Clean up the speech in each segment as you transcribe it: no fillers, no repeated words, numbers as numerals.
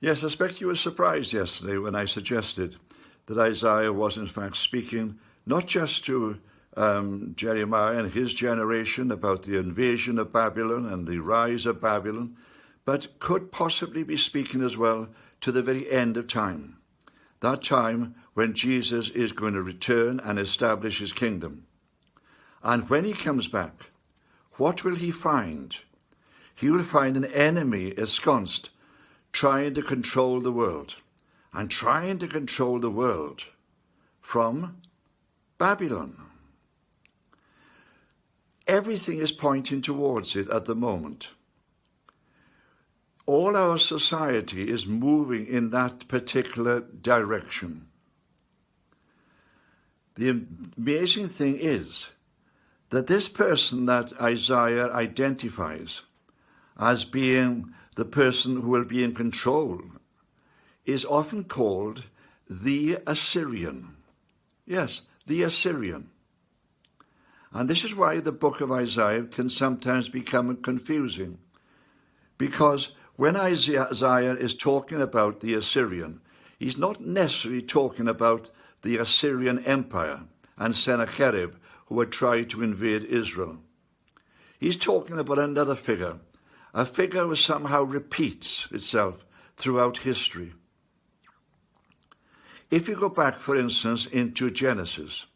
Yes, I expect you were surprised yesterday when I suggested that Isaiah was in fact speaking not just to Jeremiah and his generation about the invasion of Babylon and the rise of Babylon, but could possibly be speaking as well to the very end of time, that time when Jesus is going to return and establish his kingdom. And when he comes back, what will he find? He will find an enemy ensconced, trying to control the world, and trying to control the world from Babylon. Everything is pointing towards it at the moment. All our society is moving in that particular direction. The amazing thing is that this person that Isaiah identifies as being the person who will be in control is often called the Assyrian. Yes, the Assyrian. And this is why the book of Isaiah can sometimes become confusing, because when Isaiah is talking about the Assyrian, he's not necessarily talking about the Assyrian Empire and Sennacherib who had tried to invade Israel. He's talking about another figure, a figure who somehow repeats itself throughout history. If you go back, for instance, into Genesis,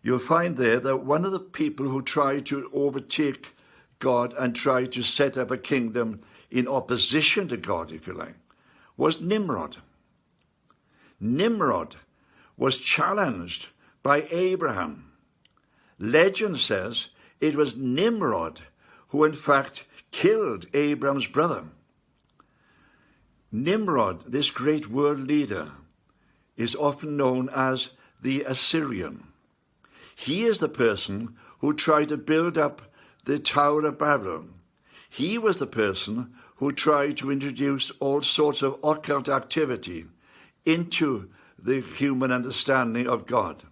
you'll find there that one of the people who tried to overtake God and tried to set up a kingdom in opposition to God, if you like, was Nimrud. Nimrud was challenged by Abraham. Legend says it was Nimrud who in fact killed Abraham's brother. Nimrud, this great world leader, is often known as the Assyrian. He is the person who tried to build up the Tower of Babel. He was the person who tried to introduce all sorts of occult activity into the human understanding of God.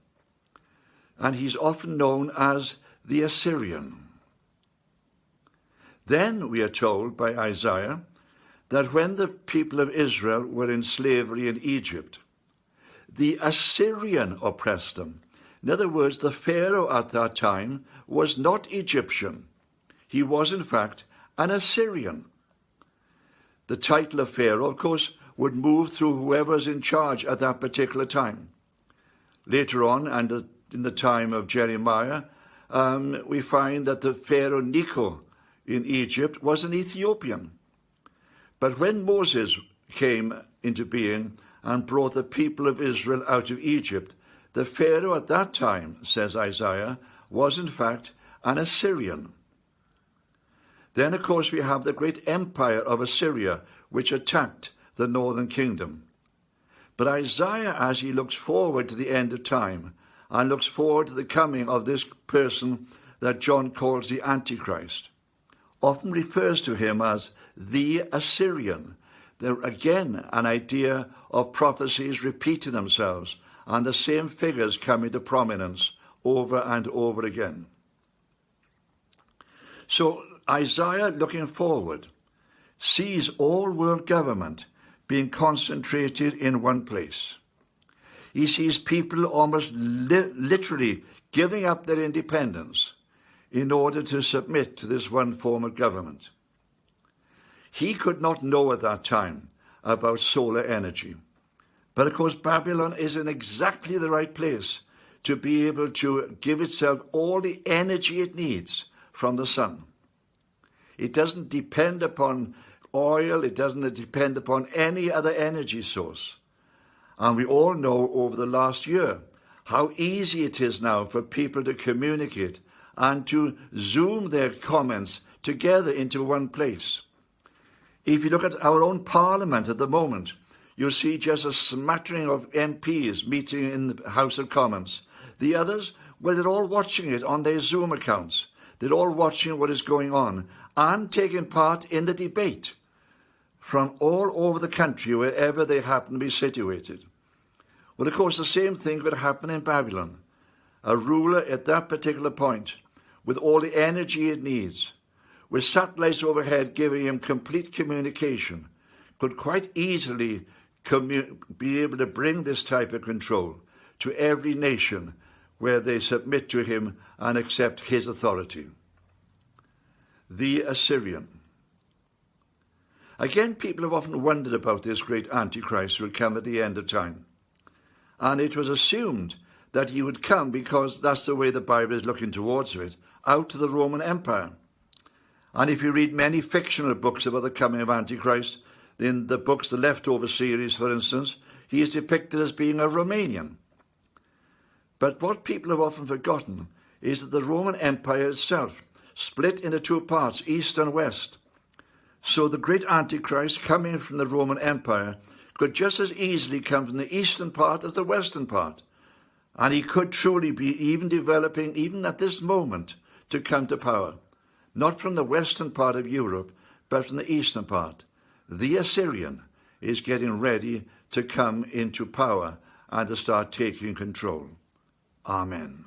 And he's often known as the Assyrian. Then we are told by Isaiah that when the people of Israel were in slavery in Egypt, the Assyrian oppressed them. In other words, the Pharaoh at that time was not Egyptian. He was, in fact, an Assyrian. The title of Pharaoh, of course, would move through whoever's in charge at that particular time. Later on, and in the time of Jeremiah, we find that the Pharaoh Necho in Egypt was an Ethiopian. But when Moses came into being and brought the people of Israel out of Egypt, the Pharaoh at that time, says Isaiah, was in fact an Assyrian. Then, of course, we have the great empire of Assyria, which attacked the northern kingdom. But Isaiah, as he looks forward to the end of time and looks forward to the coming of this person that John calls the Antichrist, often refers to him as the Assyrian. There again an idea of prophecies repeating themselves and the same figures coming to prominence over and over again. So Isaiah, looking forward, sees all world government being concentrated in one place. He sees people almost literally giving up their independence in order to submit to this one form of government. He could not know at that time about solar energy. But of course, Babylon is in exactly the right place to be able to give itself all the energy it needs from the sun. It doesn't depend upon oil, it doesn't depend upon any other energy source. And we all know over the last year how easy it is now for people to communicate and to zoom their comments together into one place. If you look at our own parliament at the moment, you'll see just a smattering of MPs meeting in the House of Commons. The others, well, they're all watching it on their Zoom accounts. They're all watching what is going on and taking part in the debate from all over the country, wherever they happen to be situated. Well, of course, the same thing could happen in Babylon. A ruler at that particular point, with all the energy it needs, with satellites overhead giving him complete communication, could quite easily be able to bring this type of control to every nation where they submit to him and accept his authority. The Assyrian. Again, people have often wondered about this great Antichrist who will come at the end of time. And it was assumed that he would come, because that's the way the Bible is looking towards it, out of the Roman Empire. And if you read many fictional books about the coming of Antichrist, in the books, the Leftover series, for instance, he is depicted as being a Romanian. But what people have often forgotten is that the Roman Empire itself split into two parts, east and west. So the great Antichrist coming from the Roman Empire could just as easily come from the eastern part as the western part. And he could truly be even developing, even at this moment, to come to power. Not from the western part of Europe, but from the eastern part. The Assyrian is getting ready to come into power and to start taking control. Amen.